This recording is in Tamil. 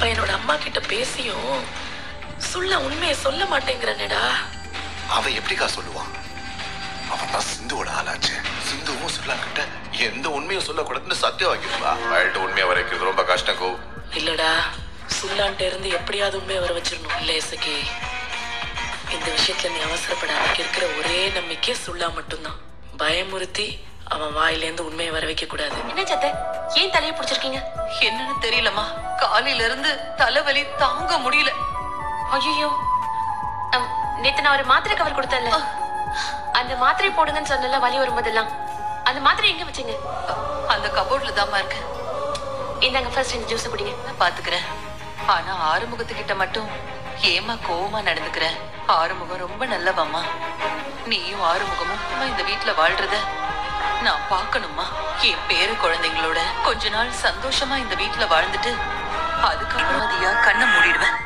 பையனோட அம்மா கிட்ட பேசியும் சொல்ல உண்மையை சொல்ல மாட்டேங்கிறனேடா. அவன் எப்படிக்கா சொல்லுவான்? அவன் தான் சிந்துவோட ஆளாச்சு. சிந்துவும் சுல்லா கிட்ட எந்த உண்மையும் சொல்லக்கூடாதுன்னு சத்தியம் வைக்கிறா. அவள்கிட்ட உண்மையை வர வைக்கிறது ரொம்ப கஷ்டம் கோ. இல்லடா, சுல்லான்ட்ட இருந்து எப்படியாவது உண்மையை வர வச்சிடணும். இல்ல இசக்கி, இந்த விஷயத்துல நீ அவசரப்பட. எனக்கு இருக்கிற ஒரே நம்பிக்கை சுல்லா மட்டும்தான். பயமுறுத்தி அவன் வாயிலேருந்து உண்மையை வர வைக்க கூடாது. என்ன சத்த, ஏன் தலையை பிடிச்சிருக்கீங்க? என்னன்னு தெரியலமா, காலையில இருந்து தலைவலி தாங்க முடியல. ஐயோ, நேத்து நான் ஒரு மாத்திரை கவர் கொடுத்தேன்ல, அந்த மாத்திரை போடுங்கன்னு சொன்னல வலி வரும்போதெல்லாம். அந்த மாத்திரை எங்க வச்சீங்க? அந்த கபோர்ட்ல தாமா இருக்கு. இந்தாங்க, ஃபர்ஸ்ட் இந்த ஜூஸ் குடிங்க. நான் பாத்துக்கிறேன். ஆனா ஆறுமுகத்துக்கிட்ட மட்டும் ஏமா கோவமா நடந்துக்கிறேன்? ஆறுமுகம் ரொம்ப நல்லவம்மா. நீயும் ஆறுமுகமும் இந்த வீட்டுல வாழ்றத நான் பாக்கணுமா? என் பேரு குழந்தைங்களோட கொஞ்ச நாள் சந்தோஷமா இந்த வீட்டுல வாழ்ந்துட்டு அதுக்கு அனுமதியா கண்ணை மூடிடுவேன்.